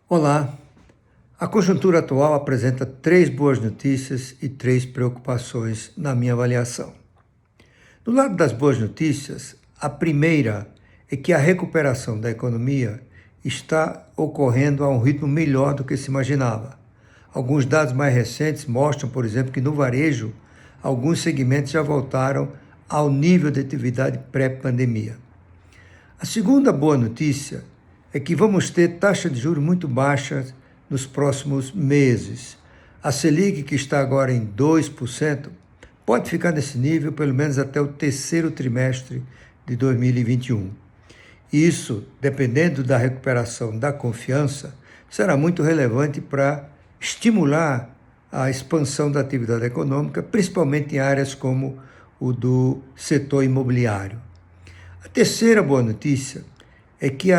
Olá! A conjuntura atual apresenta três boas notícias e três preocupações na minha avaliação. Do lado das boas notícias, a primeira é que a recuperação da economia está ocorrendo a um ritmo melhor do que se imaginava. Alguns dados mais recentes mostram, por exemplo, que no varejo, alguns segmentos já voltaram ao nível de atividade pré-pandemia. A segunda boa notícia é que vamos ter taxa de juros muito baixas nos próximos meses. A Selic, que está agora em 2%, pode ficar nesse nível pelo menos até o terceiro trimestre de 2021. Isso, dependendo da recuperação da confiança, será muito relevante para estimular a expansão da atividade econômica, principalmente em áreas como o do setor imobiliário. A terceira boa notícia é que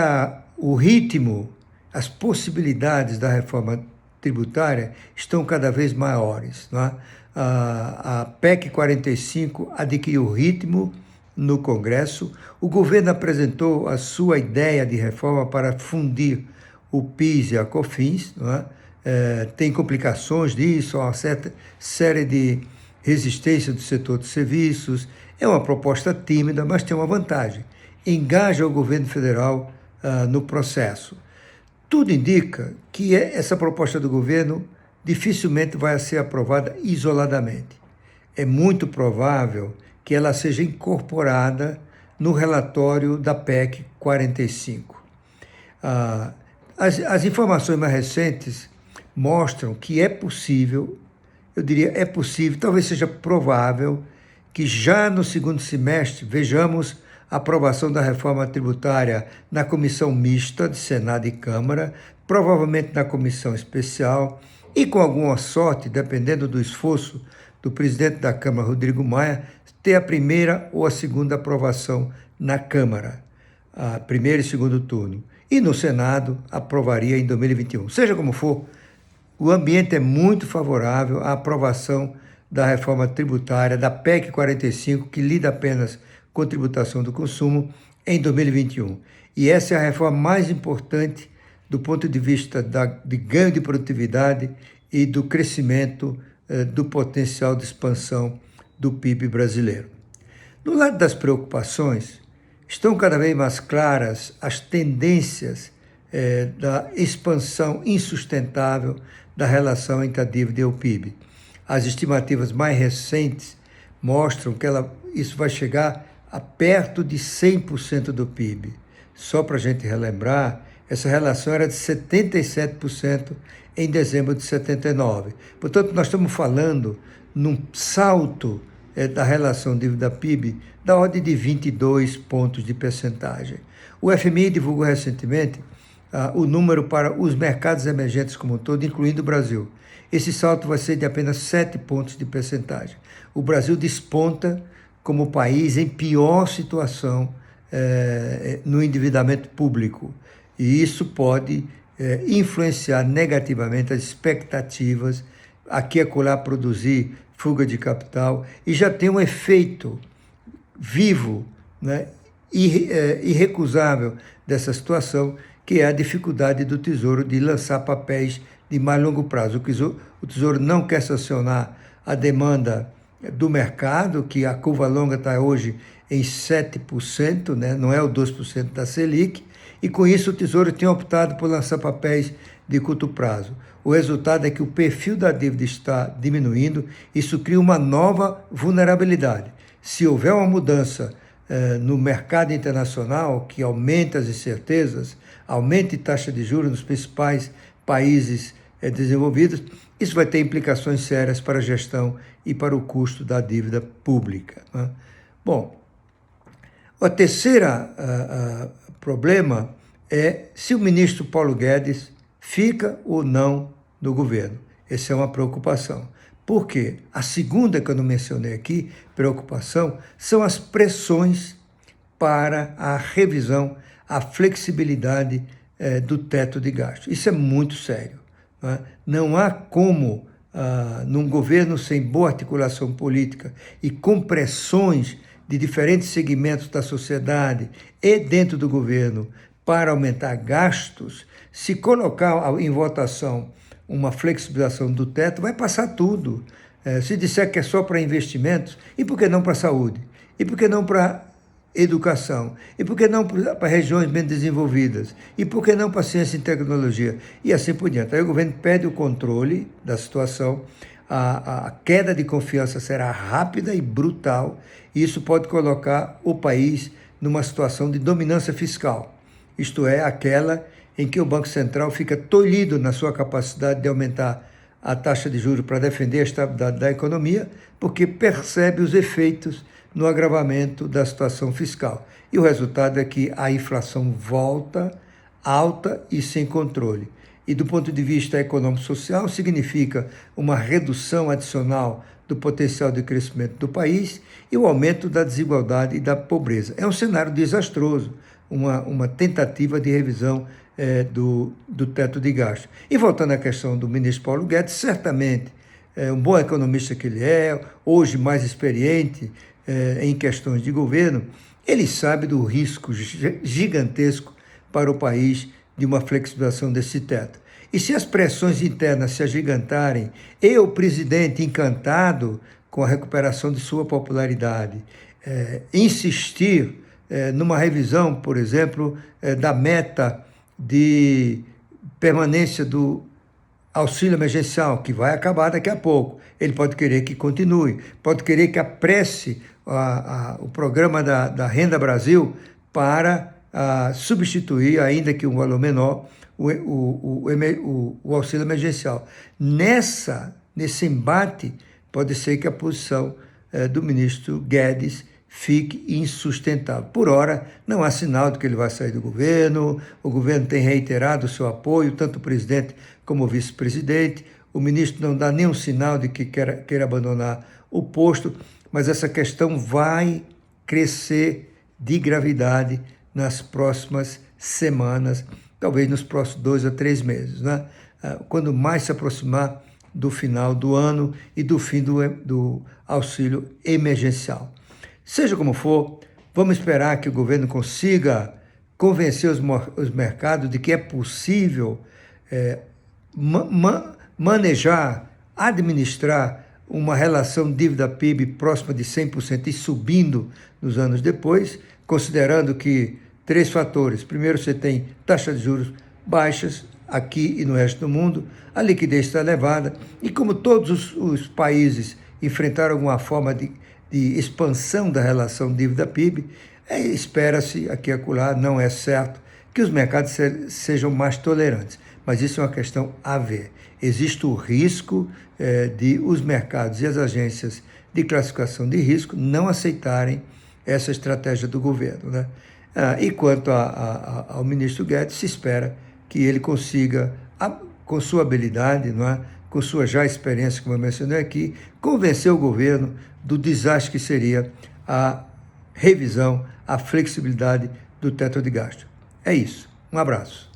o ritmo, as possibilidades da reforma tributária estão cada vez maiores. Não é? A PEC 45 adquiriu ritmo no Congresso. O governo apresentou a sua ideia de reforma para fundir o PIS e a COFINS. Não é? Tem complicações disso, uma certa série de resistência do setor de serviços. É uma proposta tímida, mas tem uma vantagem. Engaja o governo federal no processo. Tudo indica que essa proposta do governo dificilmente vai ser aprovada isoladamente. É muito provável que ela seja incorporada no relatório da PEC 45. As informações mais recentes mostram que é possível, eu diria é possível, talvez seja provável, que já no segundo semestre vejamos a aprovação da reforma tributária na comissão mista de Senado e Câmara, provavelmente na comissão especial e, com alguma sorte, dependendo do esforço do presidente da Câmara, Rodrigo Maia, ter a primeira ou a segunda aprovação na Câmara, a primeiro e segundo turno. E no Senado aprovaria em 2021. Seja como for, o ambiente é muito favorável à aprovação da reforma tributária, da PEC 45, que lida apenas com tributação do consumo, em 2021. E essa é a reforma mais importante do ponto de vista de ganho de produtividade e do crescimento do potencial de expansão do PIB brasileiro. No lado das preocupações, estão cada vez mais claras as tendências da expansão insustentável da relação entre a dívida e o PIB. As estimativas mais recentes mostram que isso vai chegar a perto de 100% do PIB. Só para a gente relembrar, essa relação era de 77% em dezembro de 79. Portanto, nós estamos falando num salto da relação dívida-PIB da ordem de 22 pontos de percentagem. O FMI divulgou recentemente o número para os mercados emergentes como um todo, incluindo o Brasil. Esse salto vai ser de apenas 7 pontos de percentagem. O Brasil desponta como país em pior situação no endividamento público. E isso pode influenciar negativamente as expectativas, aqui e acolá produzir fuga de capital, e já tem um efeito vivo, né, irrecusável dessa situação, que é a dificuldade do Tesouro de lançar papéis de mais longo prazo. O Tesouro não quer sancionar a demanda do mercado, que a curva longa está hoje em 7%, né? Não é o 2% da Selic, e com isso o Tesouro tem optado por lançar papéis de curto prazo. O resultado é que o perfil da dívida está diminuindo, isso cria uma nova vulnerabilidade. Se houver uma mudança no mercado internacional, que aumente as incertezas, aumente taxa de juros nos principais países desenvolvidos, isso vai ter implicações sérias para a gestão e para o custo da dívida pública. Né? Bom, o terceiro problema é se o ministro Paulo Guedes fica ou não no governo. Essa é uma preocupação. Por quê? A segunda que eu não mencionei aqui, preocupação, são as pressões para a revisão, a flexibilidade do teto de gasto. Isso é muito sério. Não há como, num governo sem boa articulação política e com pressões de diferentes segmentos da sociedade e dentro do governo para aumentar gastos, se colocar em votação uma flexibilização do teto, vai passar tudo. Se disser que é só para investimentos, e por que não para a saúde? E por que não para educação? E por que não para regiões bem desenvolvidas? E por que não para ciência e tecnologia? E assim por diante. Aí o governo perde o controle da situação, a queda de confiança será rápida e brutal, e isso pode colocar o país numa situação de dominância fiscal, isto é, aquela em que o Banco Central fica tolhido na sua capacidade de aumentar a taxa de juros para defender a estabilidade da economia, porque percebe os efeitos no agravamento da situação fiscal. E o resultado é que a inflação volta alta e sem controle. E do ponto de vista econômico-social, significa uma redução adicional do potencial de crescimento do país e o aumento da desigualdade e da pobreza. É um cenário desastroso, uma tentativa de revisão do teto de gasto. E voltando à questão do ministro Paulo Guedes, certamente, um bom economista que ele é, hoje mais experiente em questões de governo, ele sabe do risco gigantesco para o país de uma flexibilização desse teto. E se as pressões internas se agigantarem e o presidente, encantado com a recuperação de sua popularidade, insistir numa revisão, por exemplo, da meta de permanência do auxílio emergencial, que vai acabar daqui a pouco. Ele pode querer que continue, pode querer que apresse o programa da Renda Brasil para substituir, ainda que um valor menor, o auxílio emergencial. Nesse embate, pode ser que a posição do ministro Guedes fique insustentável. Por ora, não há sinal de que ele vai sair do governo, o governo tem reiterado o seu apoio, tanto o presidente como o vice-presidente, o ministro não dá nenhum sinal de que queira abandonar o posto, mas essa questão vai crescer de gravidade nas próximas semanas, talvez nos próximos 2 a 3 meses, né? Quando mais se aproximar do final do ano e do fim do auxílio emergencial. Seja como for, vamos esperar que o governo consiga convencer os mercados de que é possível manejar, administrar uma relação dívida-PIB próxima de 100% e subindo nos anos depois, considerando que 3 fatores. Primeiro, você tem taxas de juros baixas aqui e no resto do mundo, a liquidez está elevada, e como todos os países enfrentaram alguma forma de expansão da relação dívida-PIB, espera-se aqui e acolá, não é certo, que os mercados sejam mais tolerantes. Mas isso é uma questão a ver. Existe o risco de os mercados e as agências de classificação de risco não aceitarem essa estratégia do governo, né? E quanto ao ministro Guedes, se espera que ele consiga, com sua habilidade, não é? Com sua já experiência, como eu mencionei aqui, convencer o governo do desastre que seria a revisão, a flexibilidade do teto de gasto. É isso. Um abraço.